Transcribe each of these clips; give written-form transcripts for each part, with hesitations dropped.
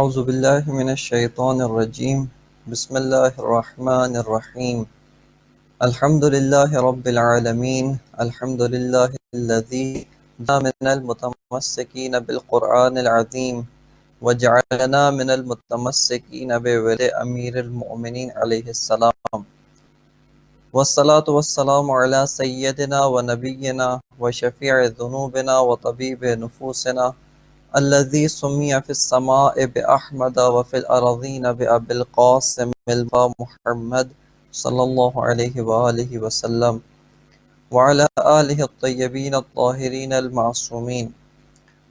أعوذ بالله من الشيطان الرجيم بسم الله الرحمن الرحيم الحمد لله رب العالمين الحمد لله الذي جعلنا من المتمسكين بالقرآن العظيم وجعلنا من المتمسكين بولي أمير المؤمنين عليه السلام والصلاة والسلام على سيدنا ونبينا وشفيع ذنوبنا وطبيب نفوسنا الذي سمي في السماء بأحمد وفي الأرضين بأبي القاسم محمد صلى الله عليه وآله وسلم وعلى آله الطيبين الطاهرين المعصومين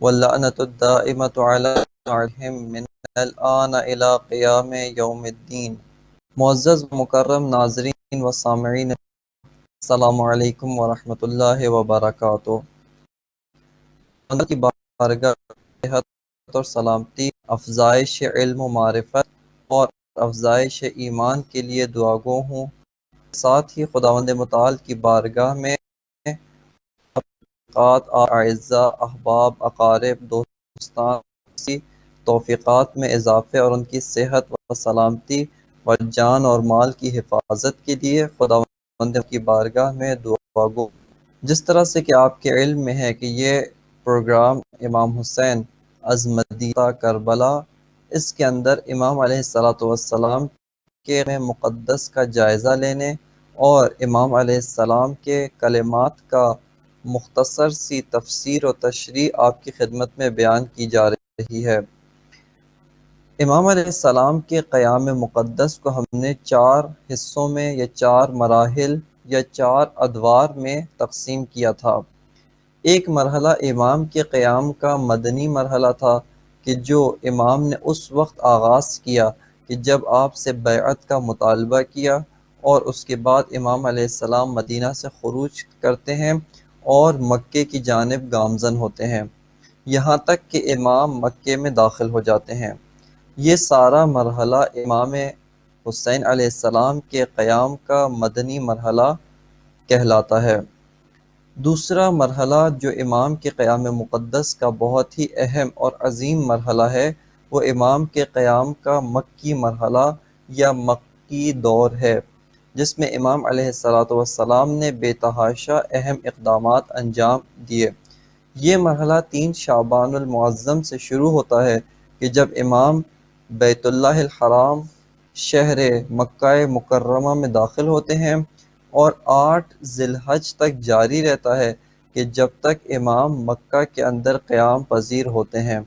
واللعنة الدائمة عليهم من الآن إلى قيام يوم الدين. معزز مکرم ناظرین و سامعین، السلام علیکم ورحمۃ اللہ وبرکاتہ. اللہ کی بارگاہ صحت اور سلامتی، افزائش علم و معرفت اور افزائش ایمان کے لیے دعا گو ہوں. ساتھ ہی خداوند متعال کی بارگاہ میں اعزاء، احباب، اقارب، دوستان کی توفیقات میں اضافے اور ان کی صحت و سلامتی و جان اور مال کی حفاظت کے لیے خداوند کی بارگاہ میں دعا گو. جس طرح سے کہ آپ کے علم میں ہے کہ یہ پروگرام امام حسین از مدینہ کربلا، اس کے اندر امام علیہ السلام کے مقدس کا جائزہ لینے اور امام علیہ السلام کے کلمات کا مختصر سی تفسیر و تشریح آپ کی خدمت میں بیان کی جا رہی ہے. امام علیہ السلام کے قیام مقدس کو ہم نے 4 حصوں میں یا 4 مراحل یا 4 ادوار میں تقسیم کیا تھا. ایک مرحلہ امام کے قیام کا مدنی مرحلہ تھا کہ جو امام نے اس وقت آغاز کیا کہ جب آپ سے بیعت کا مطالبہ کیا، اور اس کے بعد امام علیہ السلام مدینہ سے خروج کرتے ہیں اور مکے کی جانب گامزن ہوتے ہیں، یہاں تک کہ امام مکے میں داخل ہو جاتے ہیں. یہ سارا مرحلہ امام حسین علیہ السلام کے قیام کا مدنی مرحلہ کہلاتا ہے. دوسرا مرحلہ جو امام کے قیام مقدس کا بہت ہی اہم اور عظیم مرحلہ ہے، وہ امام کے قیام کا مکی مرحلہ یا مکی دور ہے، جس میں امام علیہ السلام نے بے تحاشا اہم اقدامات انجام دیے. یہ مرحلہ 3 شعبان المعظم سے شروع ہوتا ہے کہ جب امام بیت اللہ الحرام شہر مکہ مکرمہ میں داخل ہوتے ہیں، اور 8 ذی الحج تک جاری رہتا ہے کہ جب تک امام مکہ کے اندر قیام پذیر ہوتے ہیں.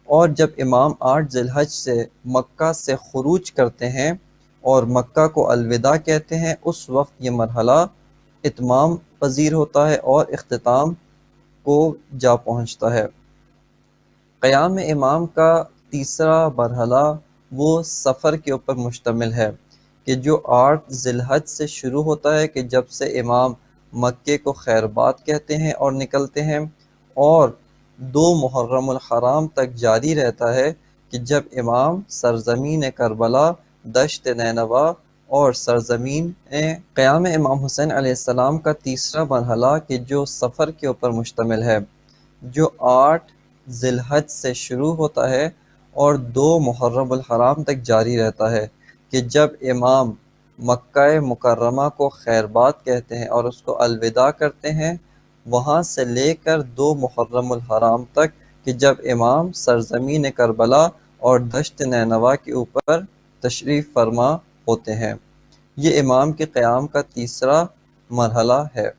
اور جب امام 8 ذی الحج سے مکہ سے خروج کرتے ہیں اور مکہ کو الوداع کہتے ہیں، اس وقت یہ مرحلہ اتمام پذیر ہوتا ہے اور اختتام کو جا پہنچتا ہے. قیام امام کا تیسرا مرحلہ وہ سفر کے اوپر مشتمل ہے کہ جو 8 ذی الحج سے شروع ہوتا ہے کہ جب سے امام مکے کو خیربات کہتے ہیں اور نکلتے ہیں، اور 2 محرم الحرام تک جاری رہتا ہے کہ جب امام سرزمین کربلا، دشت نینوا اور سرزمین قیام امام حسین علیہ السلام کا تیسرا مرحلہ کہ جو سفر کے اوپر مشتمل ہے، جو 8 ذی الحج سے شروع ہوتا ہے اور 2 محرم الحرام تک جاری رہتا ہے کہ جب امام مکہ مکرمہ کو خیربات کہتے ہیں اور اس کو الوداع کرتے ہیں، وہاں سے لے کر 2 محرم الحرام تک کہ جب امام سرزمین کربلا اور دشت نینوا کے اوپر تشریف فرما ہوتے ہیں. یہ امام کے قیام کا تیسرا مرحلہ ہے.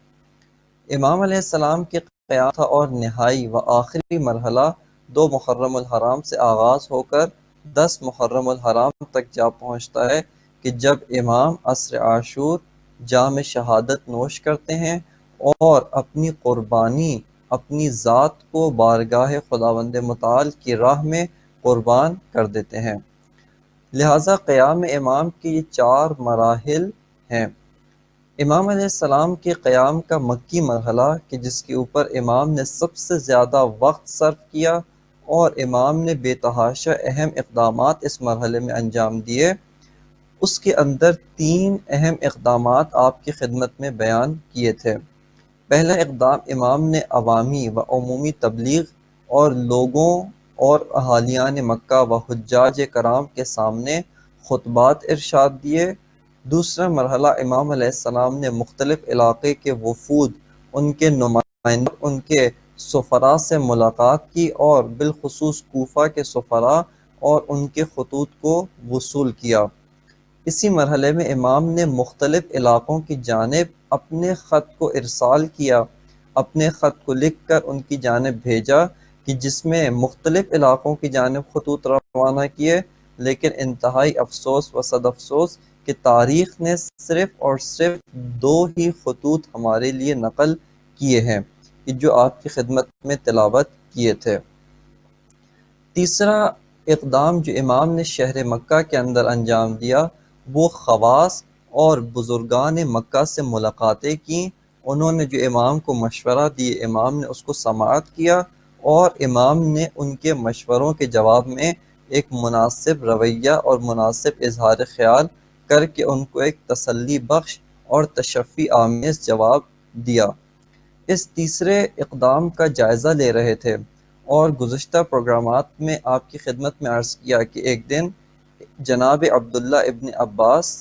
امام علیہ السلام کے قیام تھا اور نہائی و آخری مرحلہ 2 محرم الحرام سے آغاز ہو کر 10 محرم الحرام تک جا پہنچتا ہے کہ جب امام عصر عاشور جام شہادت نوش کرتے ہیں اور اپنی قربانی، اپنی ذات کو بارگاہ خداوند متعال کی راہ میں قربان کر دیتے ہیں. لہٰذا قیام امام کی یہ 4 مراحل ہیں. امام علیہ السلام کے قیام کا مکی مرحلہ کہ جس کے اوپر امام نے سب سے زیادہ وقت صرف کیا اور امام نے بے تحاشا اہم اقدامات اس مرحلے میں انجام دیے، اس کے اندر 3 اہم اقدامات آپ کی خدمت میں بیان کیے تھے. پہلا اقدام امام نے عوامی و عمومی تبلیغ اور لوگوں اور اہالیان مکہ و حجاج کرام کے سامنے خطبات ارشاد دیے۔ دوسرا مرحلہ امام علیہ السلام نے مختلف علاقے کے وفود، ان کے نمائندے، ان کے سفراء سے ملاقات کی اور بالخصوص کوفہ کے سفراء اور ان کے خطوط کو وصول کیا۔ اسی مرحلے میں امام نے مختلف علاقوں کی جانب اپنے خط کو ارسال کیا، اپنے خط کو لکھ کر ان کی جانب بھیجا کہ جس میں مختلف علاقوں کی جانب خطوط روانہ کیے، لیکن انتہائی افسوس و صد افسوس کہ تاریخ نے صرف اور صرف 2 ہی خطوط ہمارے لیے نقل کیے ہیں کہ جو آپ کی خدمت میں تلاوت کیے تھے۔ تیسرا اقدام جو امام نے شہر مکہ کے اندر انجام دیا وہ خواص اور بزرگان مکہ سے ملاقاتیں کیں۔ انہوں نے جو امام کو مشورہ دیے، امام نے اس کو سماعت کیا اور امام نے ان کے مشوروں کے جواب میں ایک مناسب رویہ اور مناسب اظہار خیال کر کے ان کو ایک تسلی بخش اور تشفی آمیز جواب دیا۔ اس تیسرے اقدام کا جائزہ لے رہے تھے اور گزشتہ پروگرامات میں آپ کی خدمت میں عرض کیا کہ ایک دن جناب عبداللہ ابن عباس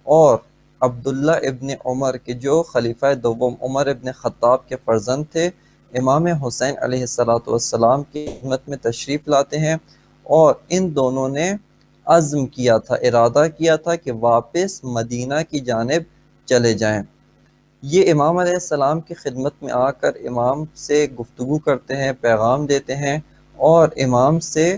اور عبداللہ ابن عمر کے جو خلیفہ دوم عمر ابن خطاب کے فرزند تھے، امام حسین علیہ السلام کی خدمت میں تشریف لاتے ہیں اور ان دونوں نے عزم کیا تھا، ارادہ کیا تھا کہ واپس مدینہ کی جانب چلے جائیں۔ یہ امام علیہ السلام کی خدمت میں آ کر امام سے گفتگو کرتے ہیں، پیغام دیتے ہیں اور امام سے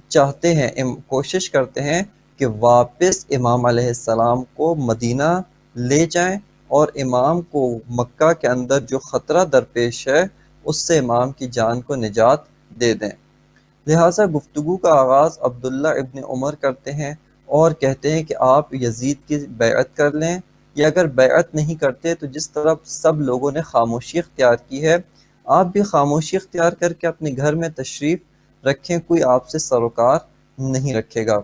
چاہتے ہیں، کوشش کرتے ہیں کہ واپس امام علیہ السلام کو مدینہ لے جائیں اور امام کو مکہ کے اندر جو خطرہ درپیش ہے اس سے امام کی جان کو نجات دے دیں۔ لہٰذا گفتگو کا آغاز عبداللہ ابن عمر کرتے ہیں اور کہتے ہیں کہ آپ یزید کی بیعت کر لیں، یا اگر بیعت نہیں کرتے تو جس طرح سب لوگوں نے خاموشی اختیار کی ہے، آپ بھی خاموشی اختیار کر کے اپنے گھر میں تشریف رکھیں، کوئی آپ سے سروکار نہیں رکھے گا۔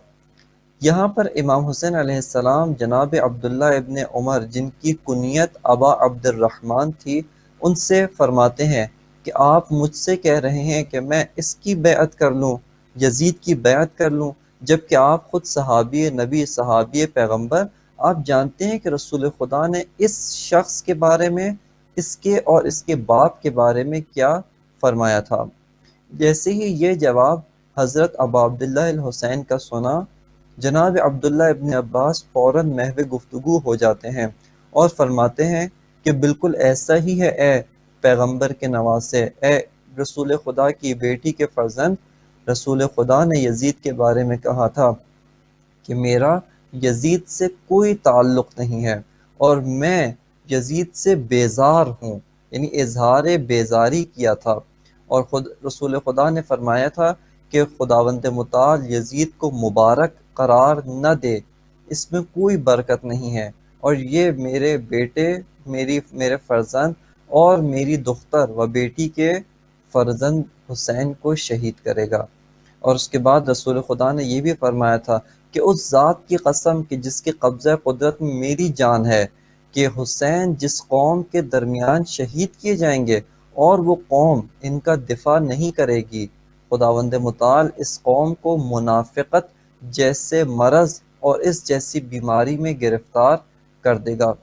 یہاں پر امام حسین علیہ السلام جناب عبداللہ ابن عمر جن کی کنیت ابا عبد الرحمن تھی، ان سے فرماتے ہیں کہ آپ مجھ سے کہہ رہے ہیں کہ میں اس کی بیعت کر لوں، یزید کی بیعت کر لوں، جبکہ آپ خود صحابی نبی، صحابی پیغمبر، آپ جانتے ہیں کہ رسول خدا نے اس شخص کے بارے میں، اس کے اور اس کے باپ کے بارے میں کیا فرمایا تھا۔ جیسے ہی یہ جواب حضرت ابا عبداللہ الحسین کا سنا، جناب عبداللہ ابن عباس فوراً محو گفتگو ہو جاتے ہیں اور فرماتے ہیں کہ بالکل ایسا ہی ہے اے پیغمبر کے نواسے، اے رسول خدا کی بیٹی کے فرزند، رسول خدا نے یزید کے بارے میں کہا تھا کہ میرا یزید سے کوئی تعلق نہیں ہے اور میں یزید سے بیزار ہوں، یعنی اظہار بیزاری کیا تھا، اور خود رسول خدا نے فرمایا تھا کہ خداوند متعال یزید کو مبارک قرار نہ دے، اس میں کوئی برکت نہیں ہے، اور یہ میرے بیٹے، میرے فرزند اور میری دختر و بیٹی کے فرزند حسین کو شہید کرے گا۔ اور اس کے بعد رسول خدا نے یہ بھی فرمایا تھا کہ اس ذات کی قسم کہ جس کے قبضہ قدرت میں میری جان ہے، کہ حسین جس قوم کے درمیان شہید کیے جائیں گے اور وہ قوم ان کا دفاع نہیں کرے گی، خداوند متعال اس قوم کو منافقت جیسے مرض اور اس جیسی بیماری میں گرفتار کر دے گا۔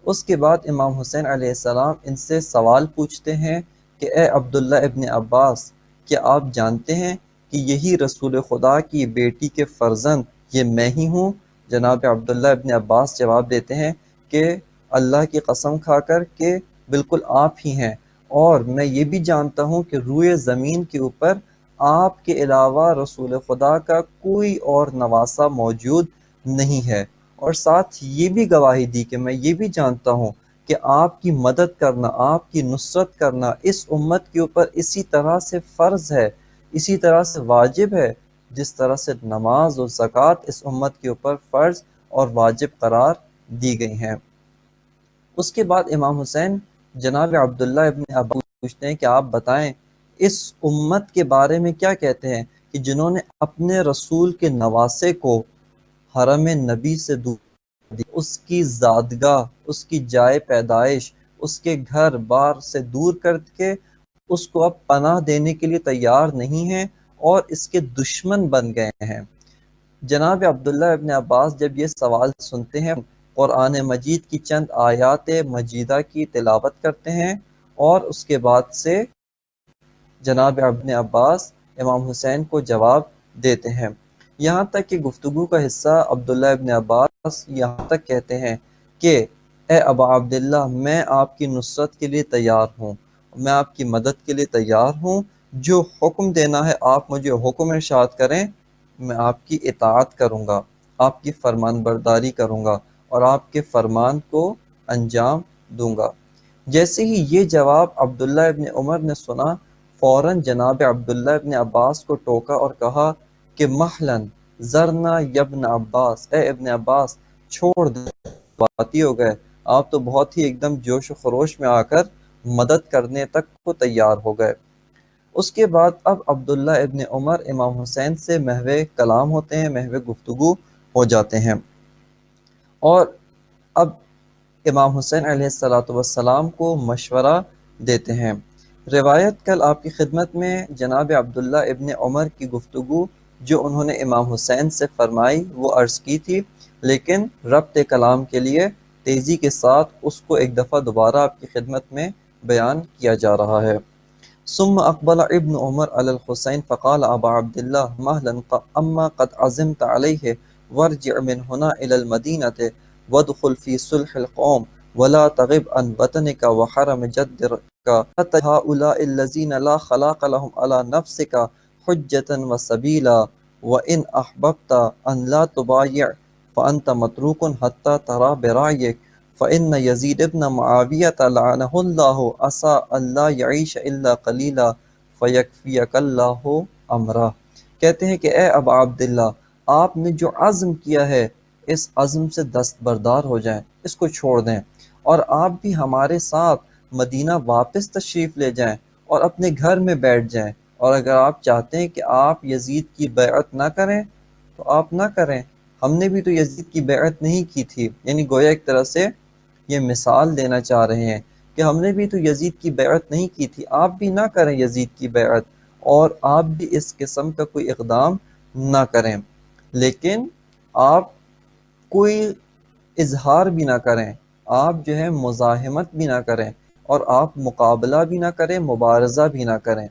اس کے بعد امام حسین علیہ السلام ان سے سوال پوچھتے ہیں کہ اے عبداللہ ابن عباس، کیا آپ جانتے ہیں کہ یہی رسول خدا کی بیٹی کے فرزند یہ میں ہی ہوں؟ جناب عبداللہ ابن عباس جواب دیتے ہیں کہ اللہ کی قسم کھا کر کہ بالکل آپ ہی ہیں، اور میں یہ بھی جانتا ہوں کہ روئے زمین کے اوپر آپ کے علاوہ رسول خدا کا کوئی اور نواسہ موجود نہیں ہے، اور ساتھ یہ بھی گواہی دی کہ میں یہ بھی جانتا ہوں کہ آپ کی مدد کرنا، آپ کی نصرت کرنا اس امت کے اوپر اسی طرح سے فرض ہے، اسی طرح سے واجب ہے جس طرح سے نماز و زکوٰۃ اس امت کے اوپر فرض اور واجب قرار دی گئی ہیں۔ اس کے بعد امام حسین جناب عبداللہ ابن عباس پوچھتے ہیں کہ آپ بتائیں اس امت کے بارے میں کیا کہتے ہیں کہ جنہوں نے اپنے رسول کے نواسے کو حرم نبی سے دور دی، اس کی زادگاہ، اس کی جائے پیدائش، اس کے گھر بار سے دور کر کے اس کو اب پناہ دینے کے لیے تیار نہیں ہیں، اور اس کے دشمن بن گئے ہیں۔ جناب عبداللہ ابن عباس جب یہ سوال سنتے ہیں، قرآن مجید کی چند آیات مجیدہ کی تلاوت کرتے ہیں، اور اس کے بعد سے جناب ابن عباس امام حسین کو جواب دیتے ہیں۔ یہاں تک کہ گفتگو کا حصہ عبداللہ ابن عباس یہاں تک کہتے ہیں کہ اے ابا عبداللہ، میں آپ کی نصرت کے لیے تیار ہوں، میں آپ کی مدد کے لیے تیار ہوں، جو حکم دینا ہے آپ مجھے حکم ارشاد کریں، میں آپ کی اطاعت کروں گا، آپ کی فرمان برداری کروں گا اور آپ کے فرمان کو انجام دوں گا۔ جیسے ہی یہ جواب عبداللہ ابن عمر نے سنا، فوراً جناب عبداللہ ابن عباس کو ٹوکا اور کہا کہ محلن ذرنا یبن عباس، اے ابن عباس چھوڑ دے، باتی ہو گئے، آپ تو بہت ہی ایک دم جوش و خروش میں آ کر مدد کرنے تک کو تیار ہو گئے۔ اس کے بعد اب عبداللہ ابن عمر امام حسین سے محو کلام ہوتے ہیں، محو گفتگو ہو جاتے ہیں، اور اب امام حسین علیہ السلام کو مشورہ دیتے ہیں۔ روایت کل آپ کی خدمت میں جناب عبداللہ ابن عمر کی گفتگو جو انہوں نے امام حسین سے فرمائی وہ عرض کی تھی، لیکن ربط کلام کے لیے تیزی کے ساتھ اس کو ایک دفعہ دوبارہ آپ کی خدمت میں بیان کیا جا رہا ہے۔ ثم اقبل ابن عمر على الحسين فقال ابا عبد الله مهلا اما قد عزمت عليه وارجع من هنا الى المدينة وادخل في صلح القوم ولا تغب عن وطنك وحرم جدك حتى هؤلاء الذين لا خلاق لهم على نفسك حجة وسبيلا وإن أحببت أن لا تبايع فأنت متروك حتى ترى برأيك فإن يزيد بن معاوية لعنه الله عسى ألا يعيش إلا قليلا فيكفيك الله أمره۔ کہتے ہیں کہ اے ابا عبداللہ، آپ نے جو عزم کیا ہے اس عزم سے دستبردار ہو جائیں، اس کو چھوڑ دیں، اور آپ بھی ہمارے ساتھ مدینہ واپس تشریف لے جائیں اور اپنے گھر میں بیٹھ جائیں، اور اگر آپ چاہتے ہیں کہ آپ یزید کی بیعت نہ کریں تو آپ نہ کریں، ہم نے بھی تو یزید کی بیعت نہیں کی تھی۔ یعنی گویا ایک طرح سے یہ مثال دینا چاہ رہے ہیں کہ ہم نے بھی تو یزید کی بیعت نہیں کی تھی، آپ بھی نہ کریں یزید کی بیعت، اور آپ بھی اس قسم کا کوئی اقدام نہ کریں، لیکن آپ کوئی اظہار بھی نہ کریں، آپ جو ہے مزاحمت بھی نہ کریں، اور آپ مقابلہ بھی نہ کریں، مبارزہ بھی نہ کریں،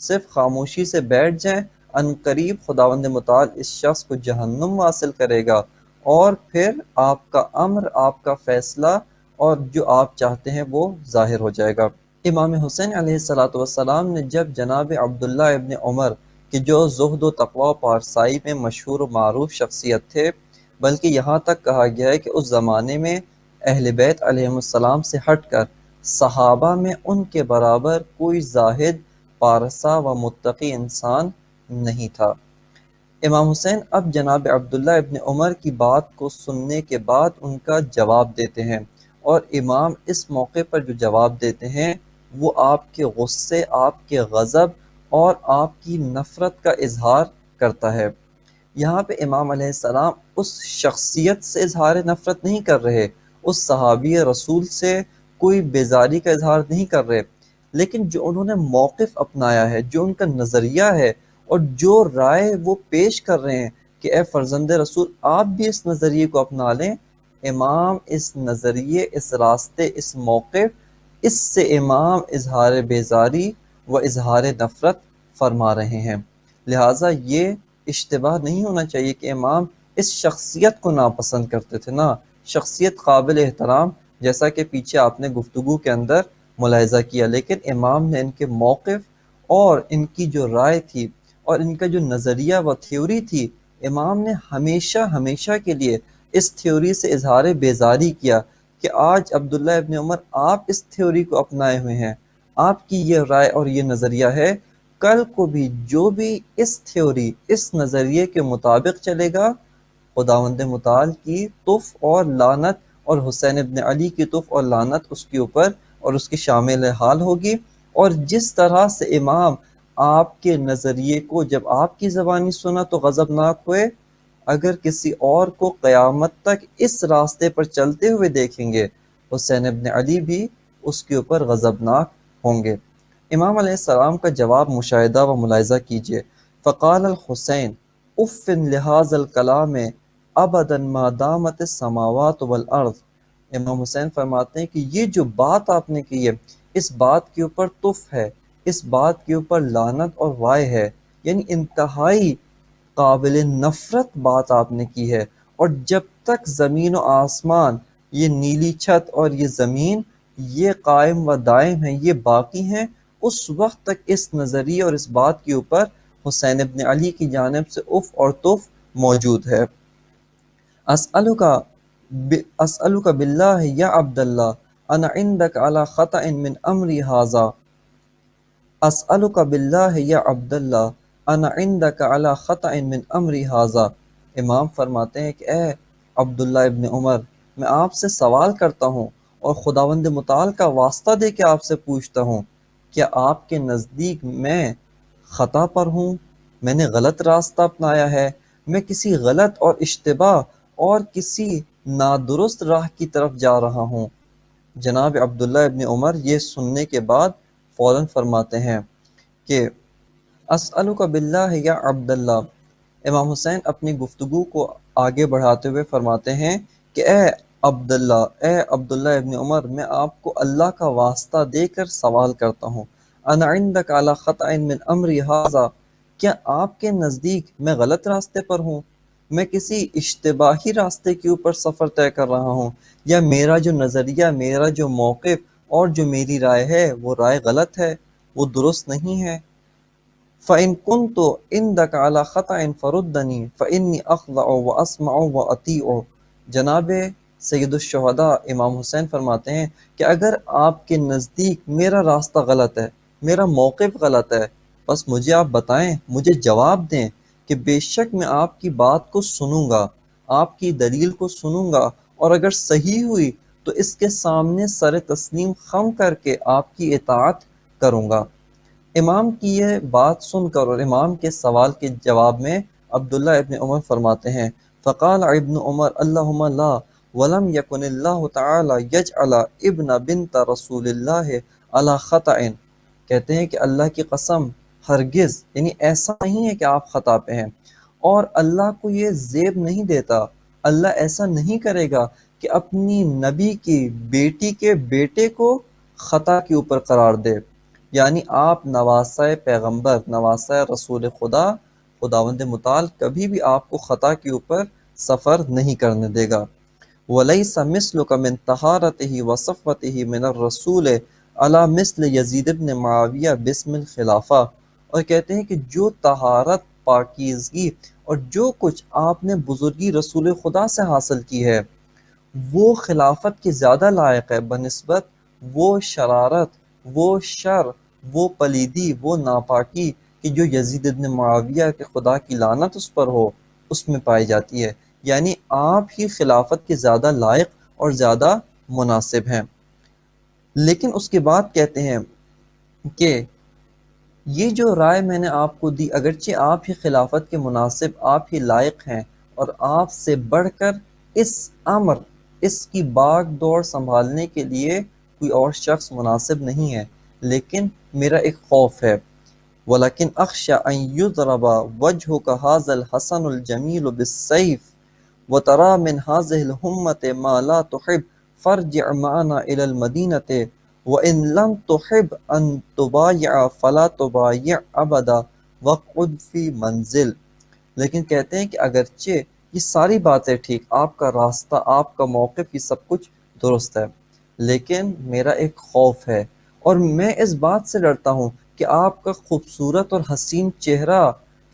صرف خاموشی سے بیٹھ جائیں۔ ان قریب خداوند متعال اس شخص کو جہنم واصل کرے گا، اور پھر آپ کا امر، آپ کا فیصلہ اور جو آپ چاہتے ہیں وہ ظاہر ہو جائے گا۔ امام حسین علیہ السلام نے جب جناب عبداللہ ابن عمر کہ جو زہد و تقوی و پارسائی میں مشہور و معروف شخصیت تھے، بلکہ یہاں تک کہا گیا ہے کہ اس زمانے میں اہل بیت علیہ السلام سے ہٹ کر صحابہ میں ان کے برابر کوئی زاہد، پارسا و متقی انسان نہیں تھا۔ امام حسین اب جناب عبداللہ ابن عمر کی بات کو سننے کے بعد ان کا جواب دیتے ہیں، اور امام اس موقع پر جو جواب دیتے ہیں وہ آپ کے غصے، آپ کے غضب اور آپ کی نفرت کا اظہار کرتا ہے۔ یہاں پہ امام علیہ السلام اس شخصیت سے اظہار نفرت نہیں کر رہے، اس صحابی رسول سے کوئی بیزاری کا اظہار نہیں کر رہے، لیکن جو انہوں نے موقف اپنایا ہے، جو ان کا نظریہ ہے اور جو رائے وہ پیش کر رہے ہیں کہ اے فرزند رسول آپ بھی اس نظریے کو اپنا لیں، امام اس نظریے، اس راستے، اس موقف، اس سے امام اظہار بیزاری و اظہار نفرت فرما رہے ہیں۔ لہٰذا یہ اشتباہ نہیں ہونا چاہیے کہ امام اس شخصیت کو ناپسند کرتے تھے، نہ، شخصیت قابل احترام جیسا کہ پیچھے آپ نے گفتگو کے اندر ملاحظہ کیا، لیکن امام نے ان کے موقف اور ان کی جو رائے تھی اور ان کا جو نظریہ و تھیوری تھی، امام نے ہمیشہ ہمیشہ کے لیے اس تھیوری سے اظہار بیزاری کیا کہ آج عبداللہ ابن عمر آپ اس تھیوری کو اپنائے ہوئے ہیں، آپ کی یہ رائے اور یہ نظریہ ہے، کل کو بھی جو بھی اس تھیوری، اس نظریے کے مطابق چلے گا، خداوند متعال کی طف اور لعنت اور حسین ابن علی کی طف اور لعنت اس کے اوپر اور اس کی شامل حال ہوگی۔ اور جس طرح سے امام آپ کے نظریے کو جب آپ کی زبانی سنا تو غضبناک ہوئے، اگر کسی اور کو قیامت تک اس راستے پر چلتے ہوئے دیکھیں گے، حسین ابن علی بھی اس کے اوپر غضبناک ہوں گے۔ امام علیہ السلام کا جواب مشاہدہ و ملاحظہ کیجئے۔ فقال الحسین اف لهذا الکلام ابدا ما دامت السماوات والارض. امام حسین فرماتے ہیں کہ یہ جو بات آپ نے کی ہے اس بات کے اوپر تف ہے، اس بات کے اوپر لعنت اور وائے ہے، یعنی انتہائی قابل نفرت بات آپ نے کی ہے، اور جب تک زمین و آسمان، یہ نیلی چھت اور یہ زمین، یہ قائم و دائم ہیں، یہ باقی ہیں، اس وقت تک اس نظریے اور اس بات کے اوپر حسین ابن علی کی جانب سے اف اور تف موجود ہے. اسألک باللہ یا عبداللہ انا عندک علی خطأ من امری ھذا. اسألک باللہ یا عبداللہ انا عندک علی خطأ من امری ھذا. امام فرماتے ہیں کہ اے عبداللہ ابن عمر، میں آپ سے سوال کرتا ہوں اور خداوند متعال کا واسطہ دے کے آپ سے پوچھتا ہوں، کیا آپ کے نزدیک میں خطا پر ہوں؟ میں نے غلط راستہ اپنایا ہے؟ میں کسی غلط اور اشتباہ اور کسی نادرست راہ کی طرف جا رہا ہوں؟ جناب عبداللہ ابن عمر یہ سننے کے بعد فوراً فرماتے ہیں کہ اسألک باللہ یا عبداللہ. امام حسین اپنی گفتگو کو آگے بڑھاتے ہوئے فرماتے ہیں کہ اے عبداللہ ابن عمر، میں آپ کو اللہ کا واسطہ دے کر سوال کرتا ہوں، انا عندک علی خطأ من امری ھذا، کیا آپ کے نزدیک میں غلط راستے پر ہوں؟ میں کسی اشتباہی راستے کے اوپر سفر طے کر رہا ہوں، یا میرا جو نظریہ، میرا جو موقف اور جو میری رائے ہے وہ رائے غلط ہے، وہ درست نہیں ہے؟ فَإِن كُنْتُ عِنْدَكَ عَلَى خَطَأٍ فَرُدَّنِي فَإِنِّي أَخْضَعُ وَأَسْمَعُ وَأَطِيعُ. جناب سید الشہداء امام حسین فرماتے ہیں کہ اگر آپ کے نزدیک میرا راستہ غلط ہے، میرا موقف غلط ہے، بس مجھے آپ بتائیں، مجھے جواب دیں کہ بے شک میں آپ کی بات کو سنوں گا، آپ کی دلیل کو سنوں گا، اور اگر صحیح ہوئی تو اس کے سامنے سر تسلیم خم کر کے آپ کی اطاعت کروں گا. امام کی یہ بات سن کر اور امام کے سوال کے جواب میں عبداللہ ابن عمر فرماتے ہیں فقال ابن عمر اللہم لا ولم یکن اللہ تعالی یجعل ابن بنت رسول اللہ علی خطأ. کہتے ہیں کہ اللہ کی قسم ہرگز، یعنی ایسا نہیں ہے کہ آپ خطا پہ ہیں، اور اللہ کو یہ زیب نہیں دیتا، اللہ ایسا نہیں کرے گا کہ اپنی نبی کی بیٹی کے بیٹے کو خطا کے اوپر قرار دے. یعنی آپ نواسۂ پیغمبر، نواسۂ رسول خدا، خداوند متعال کبھی بھی آپ کو خطا کے اوپر سفر نہیں کرنے دے گا. وَلَيْسَ مِثْلُكَ مِنْ طَهَارَتِهِ وَصَفْوَتِهِ مِنَ الرَّسُولِ عَلَى مِثْلِ یزید ابن معاویہ بِاسْمِ الخلافہ. اور کہتے ہیں کہ جو طہارت، پاکیزگی اور جو کچھ آپ نے بزرگی رسول خدا سے حاصل کی ہے وہ خلافت کے زیادہ لائق ہے بنسبت وہ شرارت، وہ شر، وہ پلیدی، وہ ناپاکی کہ جو یزید ابن معاویہ کے خدا کی لعنت اس پر ہو، اس میں پائی جاتی ہے. یعنی آپ ہی خلافت کے زیادہ لائق اور زیادہ مناسب ہیں. لیکن اس کے بعد کہتے ہیں کہ یہ جو رائے میں نے آپ کو دی، اگرچہ آپ ہی خلافت کے مناسب، آپ ہی لائق ہیں، اور آپ سے بڑھ کر اس امر، اس کی باغ دوڑ سنبھالنے کے لیے کوئی اور شخص مناسب نہیں ہے، لیکن میرا ایک خوف ہے. وَلَكِنْ أَخْشَىٰ أَنْ يُضْرَبَ وَجْهُكَ هَٰذَا الْحَسَنُ الْجَمِيلُ بِالسَّيْفِ وَتَرَىٰ مِنْ هَٰذِهِ الْأُمَّةِ مَا لَا تُحِبُّ فَارْجِعْ مَعَنَا إِلَى الْمَدِينَةِ وَإِنْ لَمْ تُحِبْ أَنْ تُبَايِعَ فَلَا تُبَايِعْ أَبَدًا وَاقْعُدْ فِي مَنْزِلٍ. لیکن کہتے ہیں کہ اگرچہ یہ ساری باتیں ٹھیک، آپ کا راستہ، آپ کا موقف، یہ سب کچھ درست ہے، لیکن میرا ایک خوف ہے، اور میں اس بات سے ڈرتا ہوں کہ آپ کا خوبصورت اور حسین چہرہ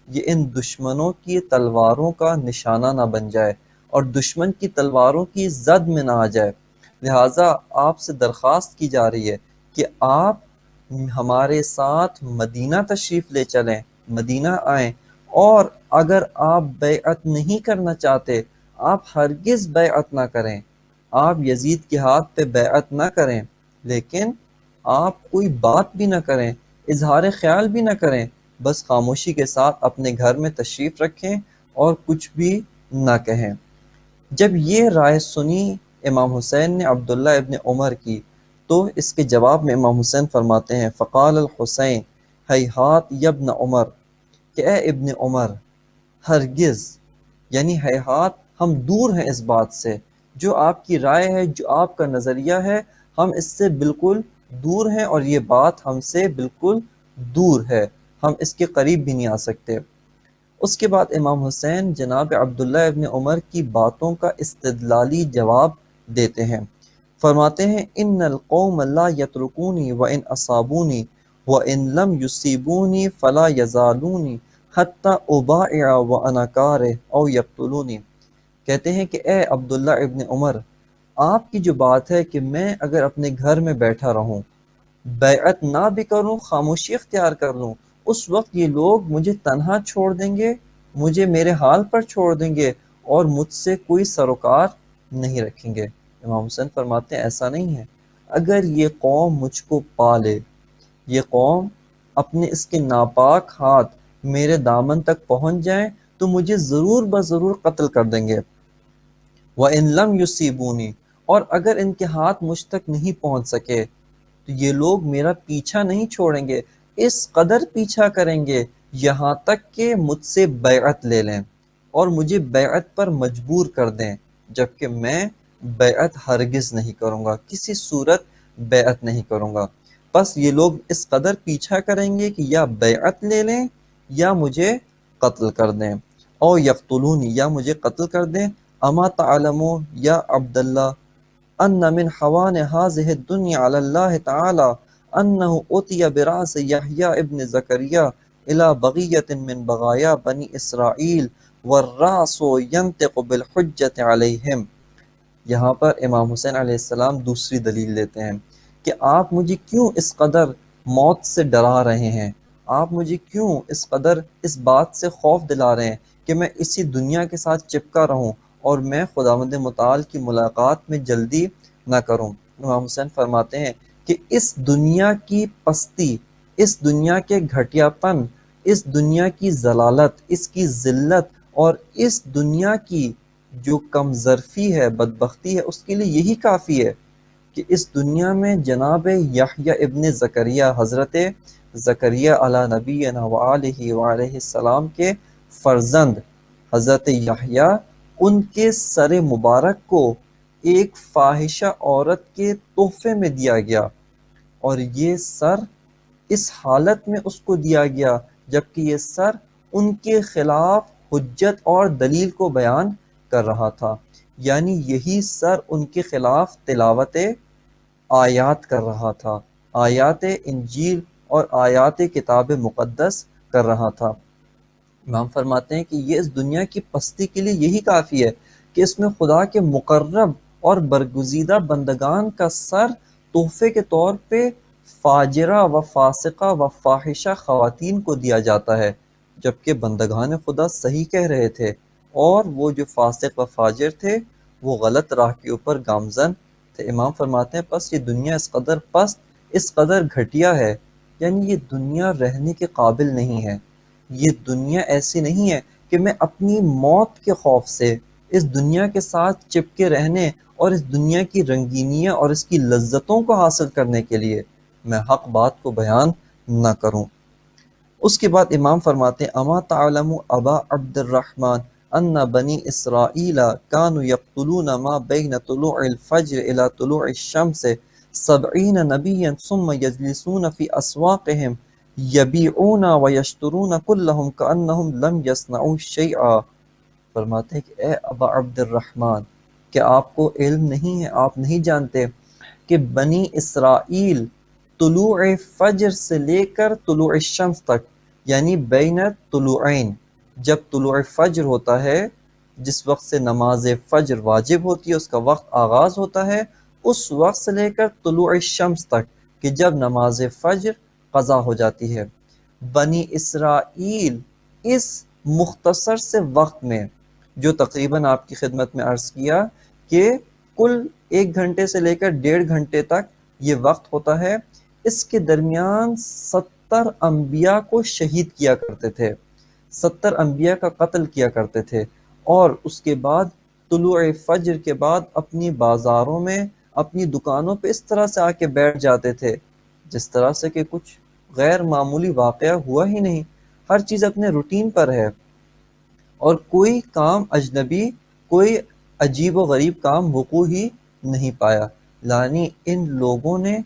یہ ان دشمنوں کی تلواروں کا نشانہ نہ بن جائے اور دشمن کی تلواروں کی زد میں نہ آ جائے. لہٰذا آپ سے درخواست کی جا رہی ہے کہ آپ ہمارے ساتھ مدینہ تشریف لے چلیں، مدینہ آئیں، اور اگر آپ بیعت نہیں کرنا چاہتے، آپ ہرگز بیعت نہ کریں، آپ یزید کے ہاتھ پہ بیعت نہ کریں، لیکن آپ کوئی بات بھی نہ کریں، اظہار خیال بھی نہ کریں، بس خاموشی کے ساتھ اپنے گھر میں تشریف رکھیں اور کچھ بھی نہ کہیں. جب یہ رائے سنی امام حسین نے عبداللہ ابن عمر کی، تو اس کے جواب میں امام حسین فرماتے ہیں فقال الحسین ہیہات یا ابن عمر کہ اے ابن عمر، ہرگز یعنی ہیہات ہم دور ہیں اس بات سے، جو آپ کی رائے ہے، جو آپ کا نظریہ ہے، ہم اس سے بالکل دور ہیں، اور یہ بات ہم سے بالکل دور ہے، ہم اس کے قریب بھی نہیں آ سکتے۔ اس کے بعد امام حسین جناب عبداللہ ابن عمر کی باتوں کا استدلالی جواب دیتے ہیں، فرماتے ہیں ان القوم لا یترکونی وان اصابونی وان لم یصیبونی فلا یزالونی حتی ابائع وانا کارہ او یقتلونی۔ کہتے ہیں کہ اے عبداللہ ابن عمر، آپ کی جو بات ہے کہ میں اگر اپنے گھر میں بیٹھا رہوں، بیعت نہ بھی کروں، خاموشی اختیار کر لوں، اس وقت یہ لوگ مجھے تنہا چھوڑ دیں گے، مجھے میرے حال پر چھوڑ دیں گے، اور مجھ سے کوئی سروکار نہیں رکھیں گے۔ امام حسین فرماتے ہیں ایسا نہیں ہے، اگر یہ قوم مجھ کو پالے، یہ قوم اپنے اس کے ناپاک ہاتھ میرے دامن تک پہنچ جائیں تو مجھے ضرور بضرور قتل کر دیں گے۔ وَإِن لَمْ يُصِيبُونِي، اور اگر ان کے ہاتھ مجھ تک نہیں پہنچ سکے تو یہ لوگ میرا پیچھا نہیں چھوڑیں گے، اس قدر پیچھا کریں گے یہاں تک کہ مجھ سے بیعت لے لیں اور مجھے بیعت پر مجبور کر دیں، جبکہ میں بیعت ہرگز نہیں کروں گا، کسی صورت بیعت نہیں کروں گا۔ بس یہ لوگ اس قدر پیچھا کریں گے کہ یا بیعت لے لیں یا مجھے قتل کر دیں، او یقتلونی، یا مجھے قتل کر دیں۔ اما تعلمو یا عبداللہ ان من حوان هذه الدنيا على الله تعالى انه اتي براس يحيى ابن زكريا الى بغية من بغايا بني اسرائيل والراس ينطق بالحجة عليهم۔ یہاں پر امام حسین علیہ السلام دوسری دلیل لیتے ہیں کہ آپ مجھے کیوں اس قدر موت سے ڈرا رہے ہیں، آپ مجھے کیوں اس قدر اس بات سے خوف دلا رہے ہیں کہ میں اسی دنیا کے ساتھ چپکا رہوں اور میں خداوند متعال کی ملاقات میں جلدی نہ کروں۔ امام حسین فرماتے ہیں کہ اس دنیا کی پستی، اس دنیا کے گھٹیا پن، اس دنیا کی ضلالت، اس کی ذلت اور اس دنیا کی جو کم ظرفی ہے، بدبختی ہے، اس کے لیے یہی کافی ہے کہ اس دنیا میں جناب یحییٰ ابن زکریہ، حضرت زکریہ علی نبینا وآلہ وعلیہ السلام کے فرزند حضرت یحییٰ، ان کے سر مبارک کو ایک فاحشہ عورت کے تحفے میں دیا گیا، اور یہ سر اس حالت میں اس کو دیا گیا جبکہ یہ سر ان کے خلاف حجت اور دلیل کو بیان کر رہا تھا، یعنی یہی سر ان کے خلاف تلاوت آیات کر رہا تھا، آیات انجیل اور آیات کتاب مقدس کر رہا تھا۔ امام فرماتے ہیں کہ یہ اس دنیا کی پستی کے لیے یہی کافی ہے کہ اس میں خدا کے مقرب اور برگزیدہ بندگان کا سر تحفے کے طور پہ فاجرہ و فاسقہ و فاحشہ خواتین کو دیا جاتا ہے، جبکہ بندگان خدا صحیح کہہ رہے تھے، اور وہ جو فاسق و فاجر تھے وہ غلط راہ کے اوپر گامزن تھے۔ امام فرماتے ہیں پس یہ دنیا اس قدر پست، اس قدر گھٹیا ہے، یعنی یہ دنیا رہنے کے قابل نہیں ہے، یہ دنیا ایسی نہیں ہے کہ میں اپنی موت کے خوف سے اس دنیا کے ساتھ چپکے رہنے اور اس دنیا کی رنگینیاں اور اس کی لذتوں کو حاصل کرنے کے لیے میں حق بات کو بیان نہ کروں۔ اس کے بعد امام فرماتے ہیں اما تعلم ابا عبد الرحمن ان بنی اسرائیل كانوا يقتلون ما بين طلوع الفجر الى طلوع الشمس 70 نبیا ثم يجلسون في اسواقهم یبیعون و یشترون کلہم کأنہم لم یصنعوا شیئا۔ فرماتے ہیں کہ اے ابا عبد الرحمن، کہ آپ کو علم نہیں ہے، آپ نہیں جانتے کہ بنی اسرائیل طلوع فجر سے لے کر طلوع الشمس تک، یعنی بین طلوعین، جب طلوع فجر ہوتا ہے، جس وقت سے نماز فجر واجب ہوتی ہے، اس کا وقت آغاز ہوتا ہے، اس وقت سے لے کر طلوع الشمس تک کہ جب نماز فجر قضا ہو جاتی ہے، بنی اسرائیل اس مختصر سے وقت میں، جو تقریباً آپ کی خدمت میں عرض کیا کہ کل 1 گھنٹے سے لے کر 1.5 گھنٹے تک یہ وقت ہوتا ہے، اس کے درمیان 70 انبیاء کو شہید کیا کرتے تھے، 70 انبیاء کا قتل کیا کرتے تھے، اور اس کے بعد طلوع فجر کے بعد اپنی بازاروں میں، اپنی دکانوں پہ اس طرح سے آ کے بیٹھ جاتے تھے جس طرح سے کہ کچھ غیر معمولی واقعہ ہوا ہی نہیں۔ ہر چیز اپنے روٹین پر ہے، اور کوئی کام اجنبی، کوئی عجیب و غریب کام وقوع ہی نہیں پایا، یعنی ان لوگوں نے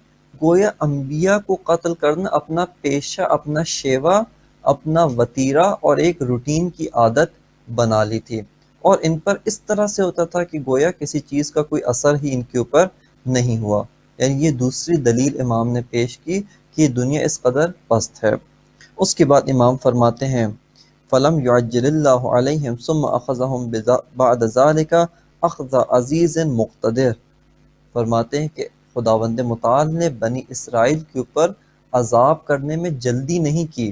گویا انبیاء کو قتل کرنا اپنا پیشہ، اپنا شیوا، اپنا وتیرہ اور ایک روٹین کی عادت بنا لی تھی، اور ان پر اس طرح سے ہوتا تھا کہ گویا کسی چیز کا کوئی اثر ہی ان کے اوپر نہیں ہوا۔ یعنی یہ دوسری دلیل امام نے پیش کی کہ دنیا اس قدر پست ہے۔ اس کے بعد امام فرماتے ہیں فَلَمْ يُعَجِّلِ اللَّهُ عَلَيْهِمْ ثُمَّ أَخَذَهُمْ بَعْدَ ذَلِكَ أَخْذَ عَزِيزٍ مُقْتَدِرٍ۔ فرماتے ہیں کہ خداوند متعال نے بنی اسرائیل کے اوپر عذاب کرنے میں جلدی نہیں کی،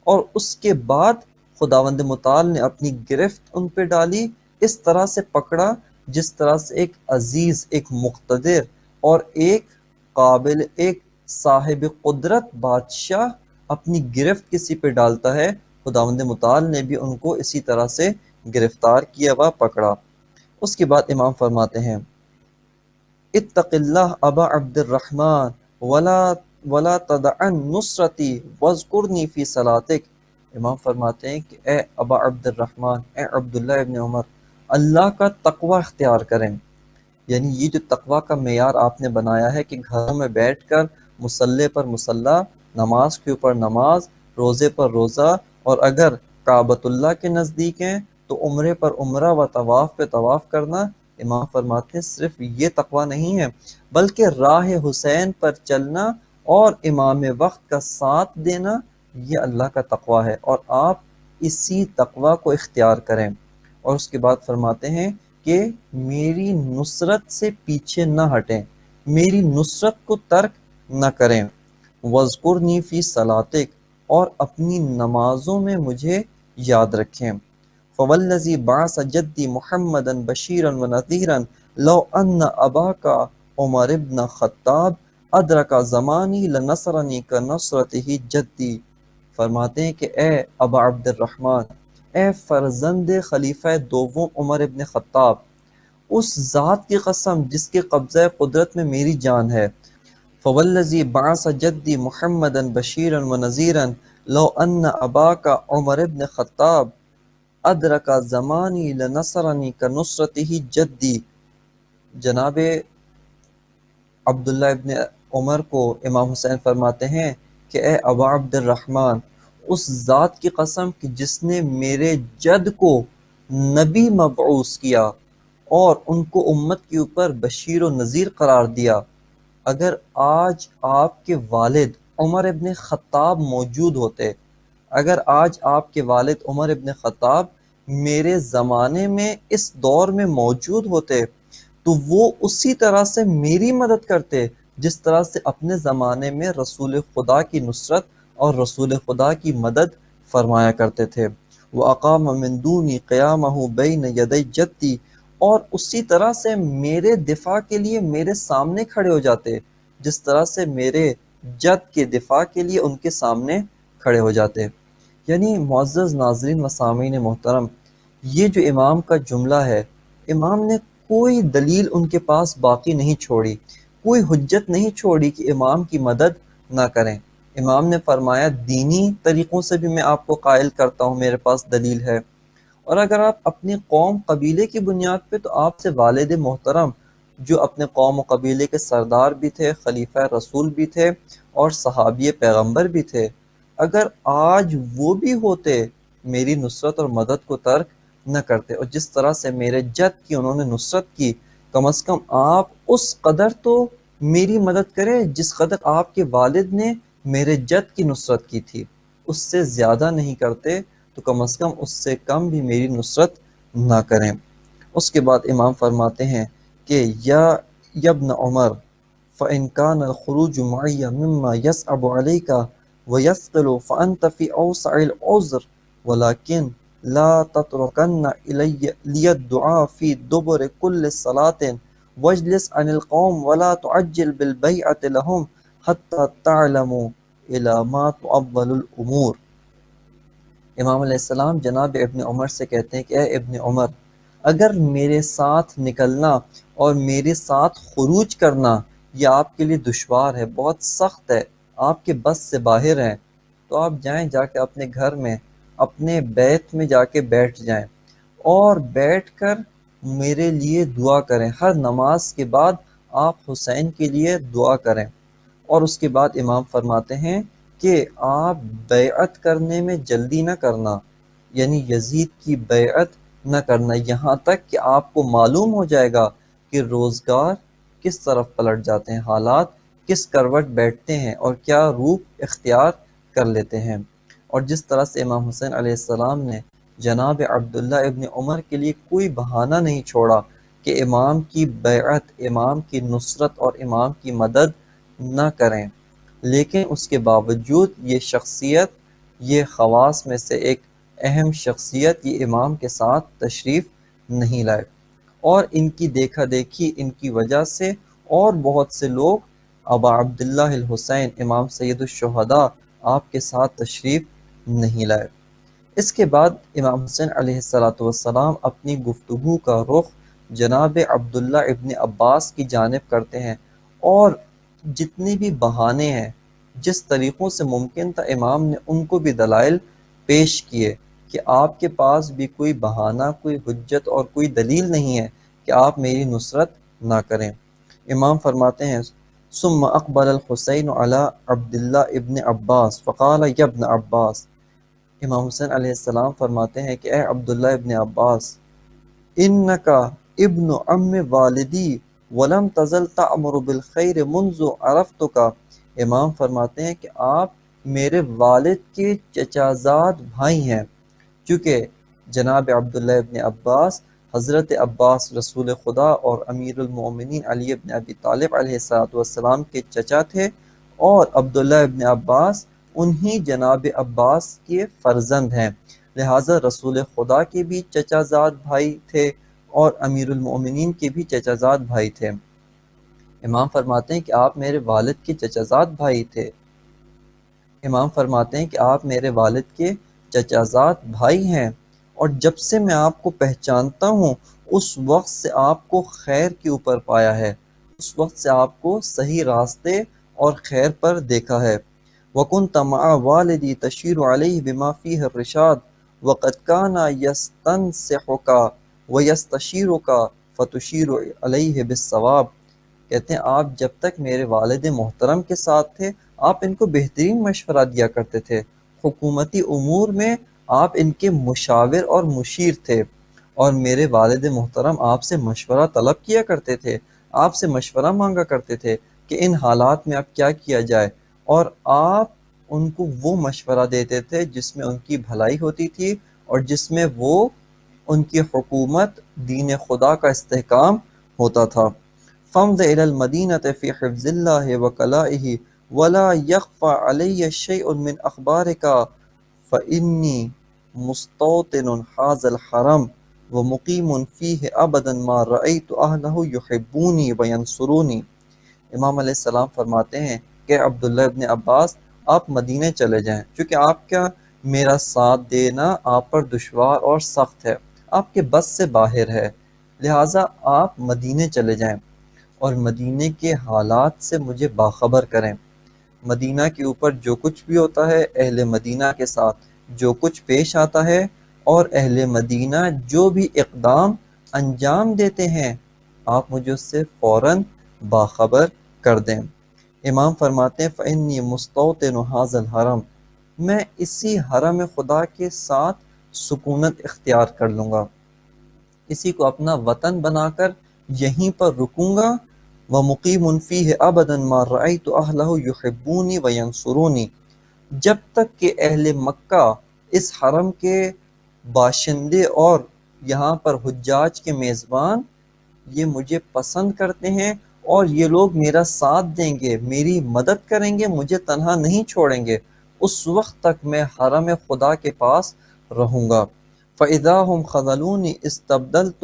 اور اس کے بعد خداوند متعال نے اپنی گرفت ان پہ ڈالی، اس طرح سے پکڑا جس طرح سے ایک عزیز، ایک مقتدر اور ایک قابل، ایک صاحب قدرت بادشاہ اپنی گرفت کسی پہ ڈالتا ہے، خداوند متعال نے بھی ان کو اسی طرح سے گرفتار کیا و پکڑا۔ اس کے بعد امام فرماتے ہیں اتق اللہ ابا عبد الرحمن ولا تدعن نصرتی واذکرنی فی صلاتک۔ امام فرماتے ہیں کہ اے ابا عبد الرحمن، اے عبداللہ ابن عمر، اللہ کا تقوی اختیار کریں۔ یعنی یہ جو تقوی کا معیار آپ نے بنایا ہے کہ گھروں میں بیٹھ کر مصلے پر مصلی، نماز کے اوپر نماز، روزے پر روزہ، اور اگر کعبۃ اللہ کے نزدیک ہیں تو عمرے پر عمرہ و طواف پہ طواف کرنا، امام فرماتے ہیں صرف یہ تقوی نہیں ہے، بلکہ راہ حسین پر چلنا اور امام وقت کا ساتھ دینا، یہ اللہ کا تقوی ہے، اور آپ اسی تقوی کو اختیار کریں۔ اور اس کے بعد فرماتے ہیں کہ میری نصرت سے پیچھے نہ ہٹیں، میری نصرت کو ترک نہ کریں۔ وَاذْكُرْنِي فِي صَلَاتِكَ، اور اپنی نمازوں میں مجھے یاد رکھیں۔ فَوَالَّذِي بَعَثَ جَدِّي مُحَمَّدًا بَشِيرًا وَنَذِيرًا لَوْ أَنَّ أَبَاكَ عُمَرَ بْنَ خطاب أَدْرَكَ زَمَانِي لَنَصَرَنِي كَنُصْرَتِهِ جَدِّي۔ فرماتے ہیں کہ اے ابا عبد الرحمن، اے فرزند خلیفہ دوم عمر ابن خطاب، اس ذات کی قسم جس کے قبضہ قدرت میں میری جان ہے، فوالذی بعث جدی محمدا بشیرا ونذیرا لو ان اباک عمر ابن خطاب ادرک زمانی لنصرنی کنصرتہ جدی۔ جناب عبداللہ ابن عمر کو امام حسین فرماتے ہیں کہ اے ابا عبد الرحمن، اس ذات کی قسم کہ جس نے میرے جد کو نبی مبعوث کیا اور ان کو امت کے اوپر بشیر و نذیر قرار دیا، اگر آج آپ کے والد عمر ابن خطاب موجود ہوتے، اگر آج آپ کے والد عمر ابن خطاب میرے زمانے میں اس دور میں موجود ہوتے تو وہ اسی طرح سے میری مدد کرتے جس طرح سے اپنے زمانے میں رسول خدا کی نصرت اور رسول خدا کی مدد فرمایا کرتے تھے۔ وَأَقَامَ مِن دُونِي قِيَامَهُ بَيْنَ يَدَيْ جَدِّي، اور اسی طرح سے میرے دفاع کے لیے میرے سامنے کھڑے ہو جاتے جس طرح سے میرے جد کے دفاع کے لیے ان کے سامنے کھڑے ہو جاتے۔ یعنی معزز ناظرین و سامعین محترم، یہ جو امام کا جملہ ہے، امام نے کوئی دلیل ان کے پاس باقی نہیں چھوڑی، کوئی حجت نہیں چھوڑی کہ امام کی مدد نہ کریں۔ امام نے فرمایا دینی طریقوں سے بھی میں آپ کو قائل کرتا ہوں، میرے پاس دلیل ہے، اور اگر آپ اپنی قوم قبیلے کی بنیاد پہ تو آپ سے والد محترم جو اپنے قوم و قبیلے کے سردار بھی تھے، خلیفہ رسول بھی تھے اور صحابی پیغمبر بھی تھے، اگر آج وہ بھی ہوتے میری نصرت اور مدد کو ترک نہ کرتے، اور جس طرح سے میرے جد کی انہوں نے نصرت کی، کم از کم آپ اس قدر تو میری مدد کریں جس قدر آپ کے والد نے میرے جد کی نصرت کی تھی، اس سے زیادہ نہیں کرتے تو کم از کم اس سے کم بھی میری نصرت نہ کریں۔ اس کے بعد امام فرماتے ہیں کہ یا ابن عمر فَإِنْ كَانَ الْخُرُوجُ مَعِيَ مِمَّا يَصْعَبُ عَلَيْكَ وَيَثْقِلُ فَأَنْتَ فِي أَوْسَعِ الْعُذْرِ وَلَكِنْ لَا تَتْرُكَنَّ لِيَ الدُّعَاءَ فِي دُبُرِ كُلِّ صَلَاةٍ وَاجْلِسْ عَنِ الْقَوْمِ وَلَا تُعَجِّلْ بِالْبَيْعَةِ لَهُمْ حَتَّى تَعْلَمُوا إِلَى مَا تُؤَوَّلُ الْأُمُورِ۔ امام علیہ السلام جناب ابن عمر سے کہتے ہیں کہ اے ابن عمر، اگر میرے ساتھ نکلنا اور میرے ساتھ خروج کرنا یہ آپ کے لیے دشوار ہے، بہت سخت ہے، آپ کے بس سے باہر ہیں، تو آپ جائیں، جا کے اپنے گھر میں اپنے بیت میں جا کے بیٹھ جائیں اور بیٹھ کر میرے لیے دعا کریں۔ ہر نماز کے بعد آپ حسین کے لیے دعا کریں۔ اور اس کے بعد امام فرماتے ہیں کہ آپ بیعت کرنے میں جلدی نہ کرنا، یعنی یزید کی بیعت نہ کرنا یہاں تک کہ آپ کو معلوم ہو جائے گا کہ روزگار کس طرف پلٹ جاتے ہیں، حالات کس کروٹ بیٹھتے ہیں اور کیا روپ اختیار کر لیتے ہیں۔ اور جس طرح سے امام حسین علیہ السلام نے جناب عبداللہ ابن عمر کے لیے کوئی بہانہ نہیں چھوڑا کہ امام کی بیعت، امام کی نصرت اور امام کی مدد نہ کریں، لیکن اس کے باوجود یہ شخصیت، یہ خواص میں سے ایک اہم شخصیت یہ امام کے ساتھ تشریف نہیں لائے، اور ان کی دیکھا دیکھی، ان کی وجہ سے اور بہت سے لوگ ابا عبداللہ الحسین امام سید الشہداء آپ کے ساتھ تشریف نہیں لائے۔ اس کے بعد امام حسین علیہ السلام اپنی گفتگو کا رخ جناب عبداللہ ابن عباس کی جانب کرتے ہیں، اور جتنے بھی بہانے ہیں، جس طریقوں سے ممکن تھا امام نے ان کو بھی دلائل پیش کیے کہ آپ کے پاس بھی کوئی بہانہ، کوئی حجت اور کوئی دلیل نہیں ہے کہ آپ میری نصرت نہ کریں۔ امام فرماتے ہیں ثم اقبل الحسین علی عبداللہ ابن عباس فقال یا ابن عباس، امام حسین علیہ السلام فرماتے ہیں کہ اے عبداللہ ابن عباس، انکا ابن عم والدی ولم تزل تأمر بالخیر منذ عرفتک، امام فرماتے ہیں کہ آپ میرے والد کے چچا زاد بھائی ہیں، چونکہ جناب عبداللہ ابن عباس حضرت عباس رسول خدا اور امیر المومنین علی ابن ابی طالب علیہ السلام کے چچا تھے، اور عبداللہ ابن عباس انہی جناب عباس کے فرزند ہیں، لہٰذا رسول خدا کے بھی چچا زاد بھائی تھے اور امیر المومنین کے بھی چچا زاد بھائی تھے۔ امام فرماتے ہیں کہ آپ میرے والد کے چچا زاد بھائی تھے، امام فرماتے ہیں کہ آپ میرے والد کے چچا زاد بھائی ہیں، اور جب سے میں آپ کو پہچانتا ہوں اس وقت سے آپ کو خیر کے اوپر پایا ہے، اس وقت سے آپ کو صحیح راستے اور خیر پر دیکھا ہے۔ وَكُنْتَ مَعَ وَالِدِي تَشِيرُ عَلَيْهِ بِمَا فِيهِ الرِّشَادِ وَقَدْ كَانَ يَسْتَنْصِحُكَ وَيَسْتَشِيرُكَ فَتُشِيرُ عَلَيْهِ بِالصَّوَابِ، کہتے ہیں آپ جب تک میرے والد محترم کے ساتھ تھے آپ ان کو بہترین مشورہ دیا کرتے تھے، حکومتی امور میں آپ ان کے مشاور اور مشیر تھے، اور میرے والد محترم آپ سے مشورہ طلب کیا کرتے تھے، آپ سے مشورہ مانگا کرتے تھے کہ ان حالات میں اب کیا کیا جائے، اور آپ ان کو وہ مشورہ دیتے تھے جس میں ان کی بھلائی ہوتی تھی اور جس میں وہ ان کی حکومت دین خدا کا استحکام ہوتا تھا۔ فَامْضِ إِلَى الْمَدِينَةِ فِي حِفْظِ اللَّهِ وَكَلَائِهِ وَلَا يَخْفَى عَلَيَّ شَيْءٌ مِّنْ أَخْبَارِكَ فَإِنِّي مُسْتَوْطِنٌ هَٰذَا الْحَرَمَ وَمُقِيمٌ فِيهِ أَبَدًا مَا رَأَيْتُ أَهْلَهُ يُحِبُّونِي وَيَنْصُرُونِي، امام علیہ السلام فرماتے ہیں کہ عبداللہ ابن عباس آپ مدینے چلے جائیں، چونکہ آپ کا میرا ساتھ دینا آپ پر دشوار اور سخت ہے، آپ کے بس سے باہر ہے، لہٰذا آپ مدینے چلے جائیں اور مدینے کے حالات سے مجھے باخبر کریں۔ مدینہ کے اوپر جو کچھ بھی ہوتا ہے، اہل مدینہ کے ساتھ جو کچھ پیش آتا ہے، اور اہل مدینہ جو بھی اقدام انجام دیتے ہیں، آپ مجھے اس سے فوراً باخبر کر دیں۔ امام فرماتے ہیں فَإِنِّي مُسْتَوْطِنُ هَٰذَا الْحَرَمَ، میں اسی حرم خدا کے ساتھ سکونت اختیار کر لوں گا، اسی کو اپنا وطن بنا کر یہیں پر رکوں گا۔ وَمُقِيمٌ فِيهِ أَبَدًا مَا رَأَيْتُ أَهْلَهُ يُحِبُّونِي وَيَنْصُرُونِي، جب تک کہ اہل مکہ اس حرم کے باشندے اور یہاں پر حجاج کے میزبان یہ مجھے پسند کرتے ہیں اور یہ لوگ میرا ساتھ دیں گے، میری مدد کریں گے، مجھے تنہا نہیں چھوڑیں گے، اس وقت تک میں حرم خدا کے پاس رہوں گا۔ فَإِذَا هُمْ خَذَلُونِي اسْتَبْدَلْتُ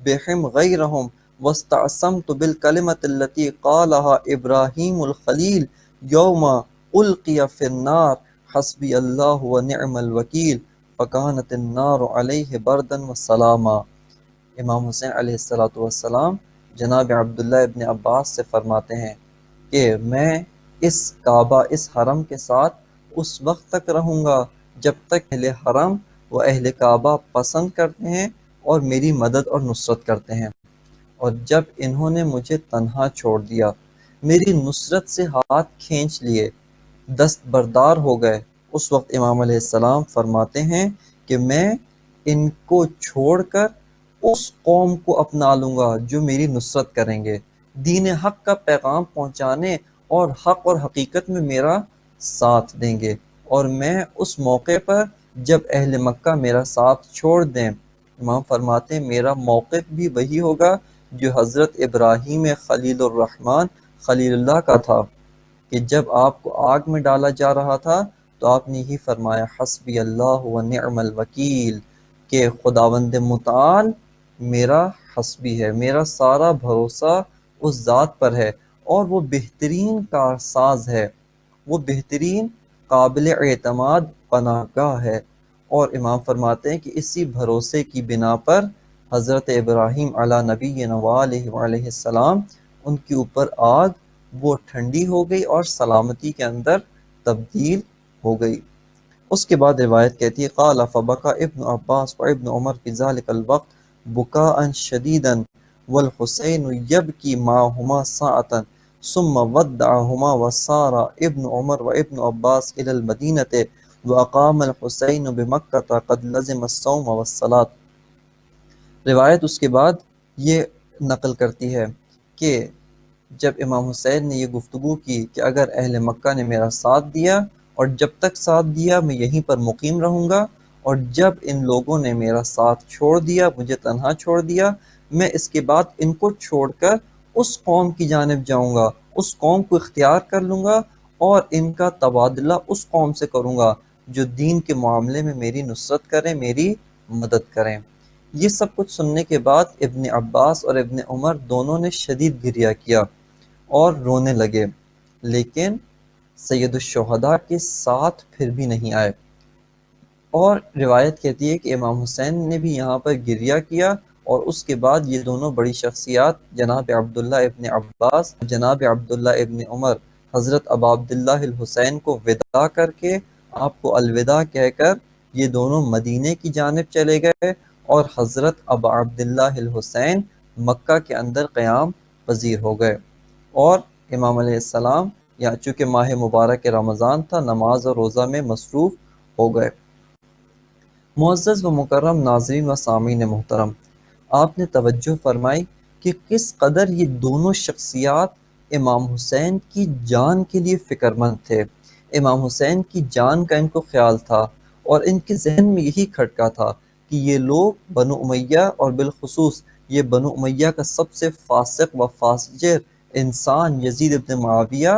بِهِمْ غَيْرَهُمْ وَاسْتَعْصَمْتُ بِالْكَلِمَةِ الَّتِي قَالَهَا إِبْرَاهِيمُ الْخَلِيلُ يَوْمَ أُلْقِيَ فِي النَّارِ حَسْبِيَ اللَّهُ وَنِعْمَ الْوَكِيلُ فَكَانَتِ النَّارُ عَلَيْهِ بَرْدًا وَسَلَامًا۔ امام حسین علیہ السلام جناب عبداللہ ابن عباس سے فرماتے ہیں کہ میں اس کعبہ، اس حرم کے ساتھ اس وقت تک رہوں گا جب تک اہل حرم و اہل کعبہ پسند کرتے ہیں اور میری مدد اور نصرت کرتے ہیں، اور جب انہوں نے مجھے تنہا چھوڑ دیا، میری نصرت سے ہاتھ کھینچ لیے، دست بردار ہو گئے، اس وقت امام علیہ السلام فرماتے ہیں کہ میں ان کو چھوڑ کر اس قوم کو اپنا لوں گا جو میری نصرت کریں گے، دین حق کا پیغام پہنچانے اور حق اور حقیقت میں میرا ساتھ دیں گے، اور میں اس موقع پر جب اہل مکہ میرا ساتھ چھوڑ دیں، امام فرماتے ہیں میرا موقف بھی وہی ہوگا جو حضرت ابراہیم خلیل الرحمن خلیل اللہ کا تھا، کہ جب آپ کو آگ میں ڈالا جا رہا تھا تو آپ نے ہی فرمایا حسبی اللہ و نعم الوکیل، کہ خداوند متعال میرا حسبی ہے، میرا سارا بھروسہ اس ذات پر ہے، اور وہ بہترین کارساز ہے، وہ بہترین قابل اعتماد پناہ گاہ ہے۔ اور امام فرماتے ہیں کہ اسی بھروسے کی بنا پر حضرت ابراہیم علی نبینا علیہ السلام، ان کے اوپر آگ وہ ٹھنڈی ہو گئی اور سلامتی کے اندر تبدیل ہو گئی۔ اس کے بعد روایت کہتی ہے قال فبکا ابن عباس و ابن عمر فی ذلک الوقت بکاء شدیدا والحسین یبکی معہما ساعتا ثم ودعہما وسار ابن عمر و ابن عباس الى المدینة واقام الحسین بمکہ قد لزم الصوم والصلاة۔ روایت اس کے بعد یہ نقل کرتی ہے کہ جب امام حسین نے یہ گفتگو کی کہ اگر اہل مکہ نے میرا ساتھ دیا اور جب تک ساتھ دیا میں یہیں پر مقیم رہوں گا، اور جب ان لوگوں نے میرا ساتھ چھوڑ دیا، مجھے تنہا چھوڑ دیا، میں اس کے بعد ان کو چھوڑ کر اس قوم کی جانب جاؤں گا، اس قوم کو اختیار کر لوں گا اور ان کا تبادلہ اس قوم سے کروں گا جو دین کے معاملے میں میری نصرت کریں، میری مدد کریں۔ یہ سب کچھ سننے کے بعد ابن عباس اور ابن عمر دونوں نے شدید گریہ کیا اور رونے لگے، لیکن سید الشہداء کے ساتھ پھر بھی نہیں آئے۔ اور روایت کہتی ہے کہ امام حسین نے بھی یہاں پر گریہ کیا، اور اس کے بعد یہ دونوں بڑی شخصیات جناب عبداللہ ابن عباس، جناب عبداللہ ابن عمر، حضرت ابا عبداللہ الحسین کو وداع کر کے، آپ کو الوداع کہہ کر یہ دونوں مدینے کی جانب چلے گئے، اور حضرت ابا عبداللہ الحسین مکہ کے اندر قیام پذیر ہو گئے، اور امام علیہ السلام یا چونکہ ماہ مبارک رمضان تھا، نماز اور روزہ میں مصروف ہو گئے۔ معزز و مکرم ناظرین و سامعین محترم، آپ نے توجہ فرمائی کہ کس قدر یہ دونوں شخصیات امام حسین کی جان کے لیے فکر مند تھے، امام حسین کی جان کا ان کو خیال تھا، اور ان کے ذہن میں یہی کھٹکا تھا کہ یہ لوگ بنو امیہ، اور بالخصوص یہ بنو امیہ کا سب سے فاسق و فاجر انسان یزید ابن معاویہ،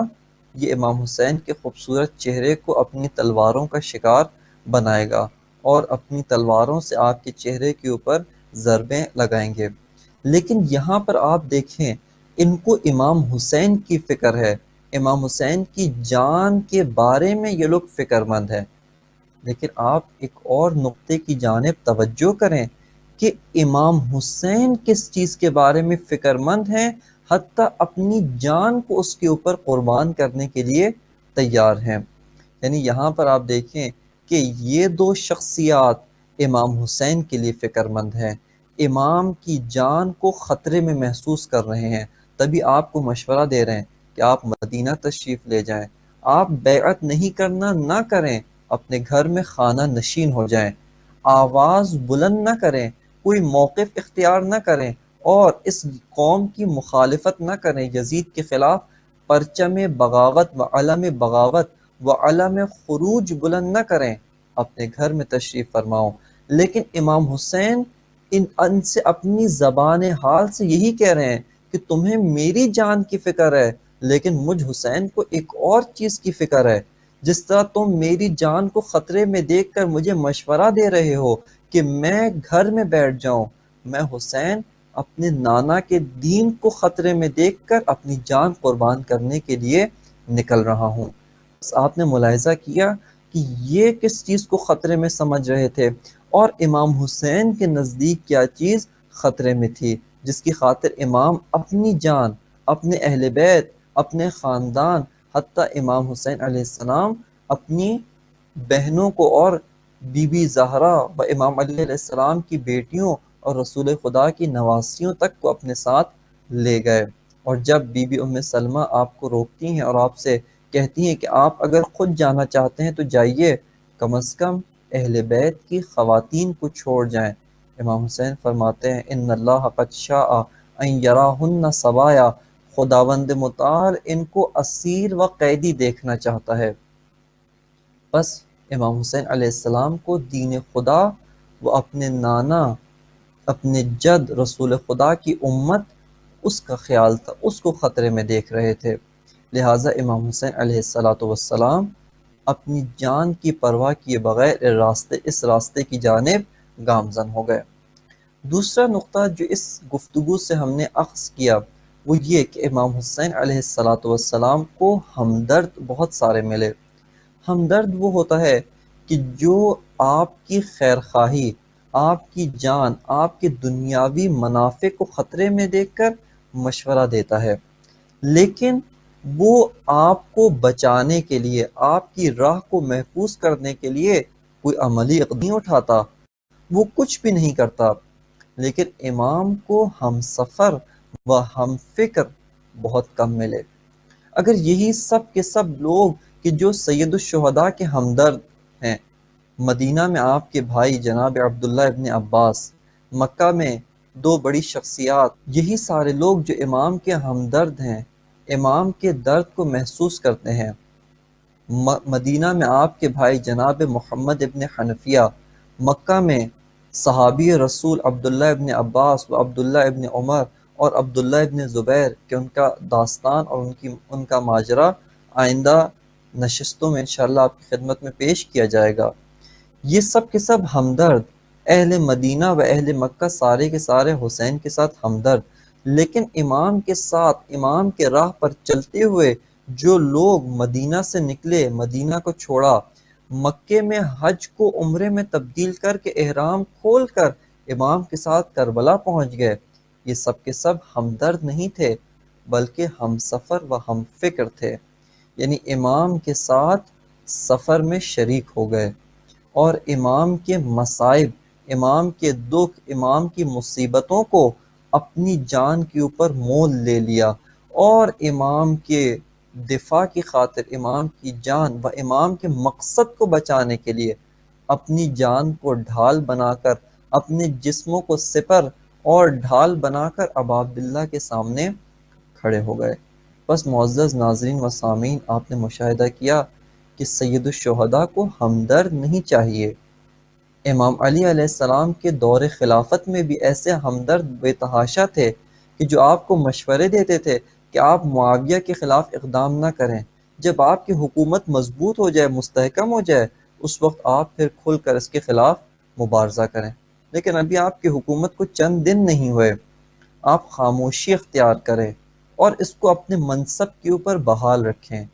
یہ امام حسین کے خوبصورت چہرے کو اپنی تلواروں کا شکار بنائے گا اور اپنی تلواروں سے آپ کے چہرے کے اوپر ضربیں لگائیں گے۔ لیکن یہاں پر آپ دیکھیں، ان کو امام حسین کی فکر ہے، امام حسین کی جان کے بارے میں یہ لوگ فکر مند ہیں۔ لیکن آپ ایک اور نقطے کی جانب توجہ کریں کہ امام حسین کس چیز کے بارے میں فکر مند ہیں، حتیٰ اپنی جان کو اس کے اوپر قربان کرنے کے لیے تیار ہیں۔ یعنی یہاں پر آپ دیکھیں کہ یہ دو شخصیات امام حسین کے لیے فکر مند ہیں، امام کی جان کو خطرے میں محسوس کر رہے ہیں، تبھی آپ کو مشورہ دے رہے ہیں کہ آپ مدینہ تشریف لے جائیں، آپ بیعت نہیں کرنا نہ کریں، اپنے گھر میں خانہ نشین ہو جائیں، آواز بلند نہ کریں، کوئی موقف اختیار نہ کریں، اور اس قوم کی مخالفت نہ کریں، یزید کے خلاف پرچم بغاوت و علم بغاوت و علم خروج بلند نہ کریں، اپنے گھر میں تشریف فرماؤ۔ لیکن امام حسین ان سے اپنی زبان حال سے یہی کہہ رہے ہیں کہ تمہیں میری جان کی فکر ہے، لیکن مجھ حسین کو ایک اور چیز کی فکر ہے۔ جس طرح تم میری جان کو خطرے میں دیکھ کر مجھے مشورہ دے رہے ہو کہ میں گھر میں بیٹھ جاؤں، میں حسین اپنے نانا کے دین کو خطرے میں دیکھ کر اپنی جان قربان کرنے کے لیے نکل رہا ہوں۔ آپ نے ملاحظہ کیا کہ یہ کس چیز کو خطرے میں سمجھ رہے تھے، اور امام حسین کے نزدیک کیا چیز خطرے میں تھی، جس کی خاطر امام اپنی جان، اپنے اہل بیت، اپنے خاندان، حتیٰ امام حسین علیہ السلام اپنی بہنوں کو اور بی بی زہرا و امام علی علیہ السلام کی بیٹیوں اور رسول خدا کی نواسیوں تک کو اپنے ساتھ لے گئے۔ اور جب بی بی ام سلمہ آپ کو روکتی ہیں اور آپ سے کہتی ہیں کہ آپ اگر خود جانا چاہتے ہیں تو جائیے، کم از کم اہل بیت کی خواتین کو چھوڑ جائیں۔ امام حسین فرماتے ہیں ان اللہ قد شاء ان یراہن سبایا، خداوند متعال ان کو اسیر و قیدی دیکھنا چاہتا ہے۔ بس امام حسین علیہ السلام کو دین خدا و اپنے نانا، اپنے جد رسول خدا کی امت، اس کا خیال تھا، اس کو خطرے میں دیکھ رہے تھے۔ لہٰذا امام حسین علیہ السلام اپنی جان کی پرواہ کیے بغیر اس راستے کی جانب گامزن ہو گئے۔ دوسرا نقطہ جو اس گفتگو سے ہم نے اخذ کیا وہ یہ کہ امام حسین علیہ السلام کو ہمدرد بہت سارے ملے۔ ہمدرد وہ ہوتا ہے کہ جو آپ کی خیر خواہی، آپ کی جان، آپ کے دنیاوی منافع کو خطرے میں دیکھ کر مشورہ دیتا ہے، لیکن وہ آپ کو بچانے کے لیے، آپ کی راہ کو محفوظ کرنے کے لیے کوئی عملی اقدام نہیں اٹھاتا، وہ کچھ بھی نہیں کرتا۔ لیکن امام کو ہم سفر و ہم فکر بہت کم ملے۔ اگر یہی سب کے سب لوگ کہ جو سید الشہداء کے ہمدرد ہیں، مدینہ میں آپ کے بھائی جناب عبداللہ ابن عباس، مکہ میں دو بڑی شخصیات، یہی سارے لوگ جو امام کے ہمدرد ہیں، امام کے درد کو محسوس کرتے ہیں، مدینہ میں آپ کے بھائی جناب محمد ابن حنفیہ، مکہ میں صحابی رسول عبداللہ ابن عباس و عبداللہ ابن عمر اور عبداللہ ابن زبیر کہ ان کا داستان اور ان کا ماجرا آئندہ نشستوں میں انشاءاللہ آپ کی خدمت میں پیش کیا جائے گا۔ یہ سب کے سب ہمدرد، اہل مدینہ و اہل مکہ سارے کے سارے حسین کے ساتھ ہمدرد، لیکن امام کے ساتھ، امام کے راہ پر چلتے ہوئے جو لوگ مدینہ سے نکلے، مدینہ کو چھوڑا، مکے میں حج کو عمرے میں تبدیل کر کے احرام کھول کر امام کے ساتھ کربلا پہنچ گئے، یہ سب کے سب ہمدرد نہیں تھے بلکہ ہم سفر و ہم فکر تھے، یعنی امام کے ساتھ سفر میں شریک ہو گئے اور امام کے مصائب، امام کے دکھ، امام کی مصیبتوں کو اپنی جان کے اوپر مول لے لیا اور امام کے دفاع کی خاطر، امام کی جان و امام کے مقصد کو بچانے کے لیے اپنی جان کو ڈھال بنا کر، اپنے جسموں کو سپر اور ڈھال بنا کر ابا عبداللہ کے سامنے کھڑے ہو گئے۔ بس معزز ناظرین و سامعین، آپ نے مشاہدہ کیا کہ سید الشہداء کو ہمدرد نہیں چاہیے۔ امام علی علیہ السلام کے دور خلافت میں بھی ایسے ہمدرد بے تحاشا تھے کہ جو آپ کو مشورے دیتے تھے کہ آپ معاویہ کے خلاف اقدام نہ کریں، جب آپ کی حکومت مضبوط ہو جائے، مستحکم ہو جائے، اس وقت آپ پھر کھل کر اس کے خلاف مبارزہ کریں۔ لیکن ابھی آپ کی حکومت کو چند دن نہیں ہوئے، آپ خاموشی اختیار کریں اور اس کو اپنے منصب کے اوپر بحال رکھیں۔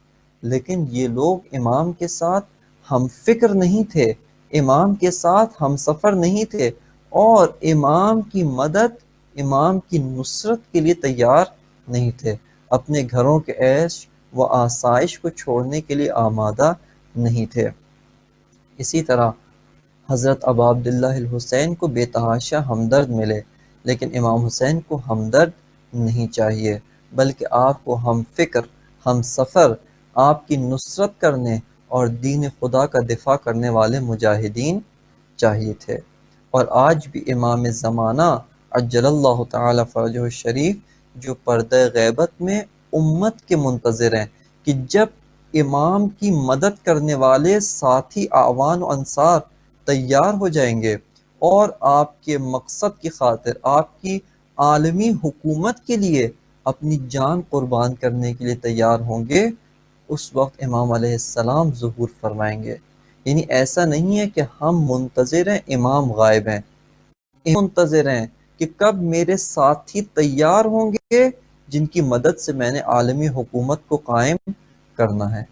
لیکن یہ لوگ امام کے ساتھ ہم فکر نہیں تھے، امام کے ساتھ ہم سفر نہیں تھے اور امام کی مدد، امام کی نصرت کے لیے تیار نہیں تھے، اپنے گھروں کے عیش و آسائش کو چھوڑنے کے لیے آمادہ نہیں تھے۔ اسی طرح حضرت ابا عبداللہ الحسین کو بے تحاشا ہمدرد ملے، لیکن امام حسین کو ہمدرد نہیں چاہیے بلکہ آپ کو ہم فکر، ہم سفر، آپ کی نصرت کرنے اور دین خدا کا دفاع کرنے والے مجاہدین چاہیے تھے۔ اور آج بھی امام زمانہ عجل اللہ تعالی فرجہ الشریف جو پردہ غیبت میں امت کے منتظر ہیں کہ جب امام کی مدد کرنے والے ساتھی اعوان و انصار تیار ہو جائیں گے اور آپ کے مقصد کی خاطر، آپ کی عالمی حکومت کے لیے اپنی جان قربان کرنے کے لیے تیار ہوں گے، اس وقت امام علیہ السلام ظہور فرمائیں گے۔ یعنی ایسا نہیں ہے کہ ہم منتظر ہیں امام غائب ہیں، منتظر ہیں کہ کب میرے ساتھی تیار ہوں گے جن کی مدد سے میں نے عالمی حکومت کو قائم کرنا ہے۔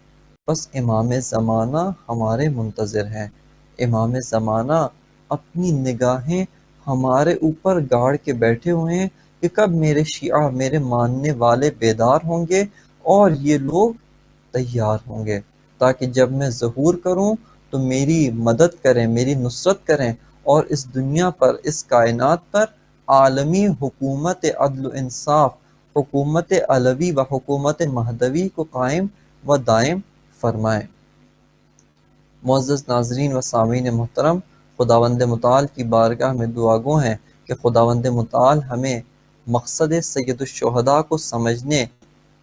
بس امام زمانہ ہمارے منتظر ہیں، امام زمانہ اپنی نگاہیں ہمارے اوپر گاڑ کے بیٹھے ہوئے ہیں کہ کب میرے شیعہ، میرے ماننے والے بیدار ہوں گے اور یہ لوگ تیار ہوں گے، تاکہ جب میں ظہور کروں تو میری مدد کریں، میری نصرت کریں، اور اس دنیا پر، اس کائنات پر عالمی حکومت عدل و انصاف، حکومت علوی و حکومت مہدوی کو قائم و دائم فرمائیں۔ معزز ناظرین و سامعین محترم، خداوند متعال کی بارگاہ میں دعا گو ہیں کہ خداوند متعال ہمیں مقصد سید الشہداء کو سمجھنے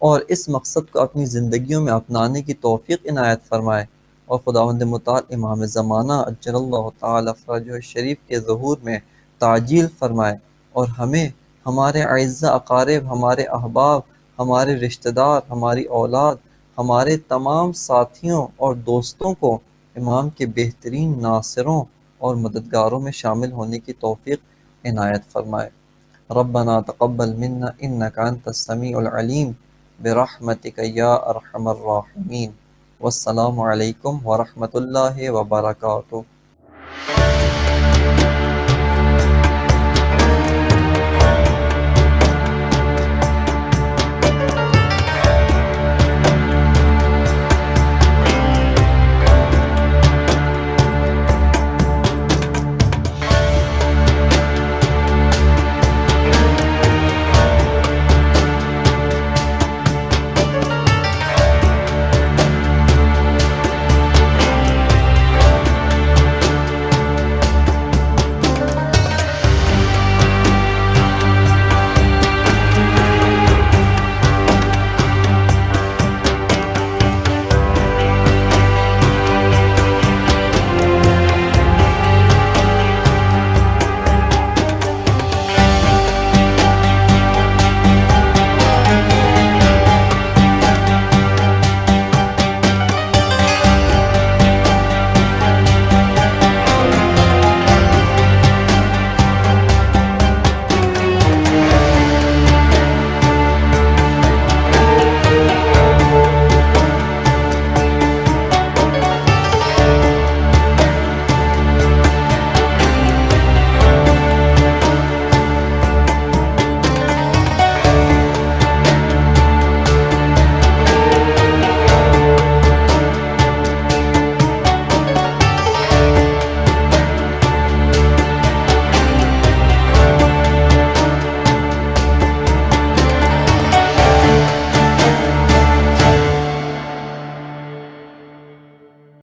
اور اس مقصد کو اپنی زندگیوں میں اپنانے کی توفیق عنایت فرمائے، اور خداوند متعال امام زمانہ اجل اللہ تعالی فرجہ الشریف کے ظہور میں تعجیل فرمائے، اور ہمیں، ہمارے اعزاء اقارب، ہمارے احباب، ہمارے رشتہ دار، ہماری اولاد، ہمارے تمام ساتھیوں اور دوستوں کو امام کے بہترین ناصروں اور مددگاروں میں شامل ہونے کی توفیق عنایت فرمائے۔ ربنا تقبل منا انك انت السميع العليم برحمتك یا ارحم الراحمین۔ والسلام علیکم ورحمۃ اللہ وبرکاتہ۔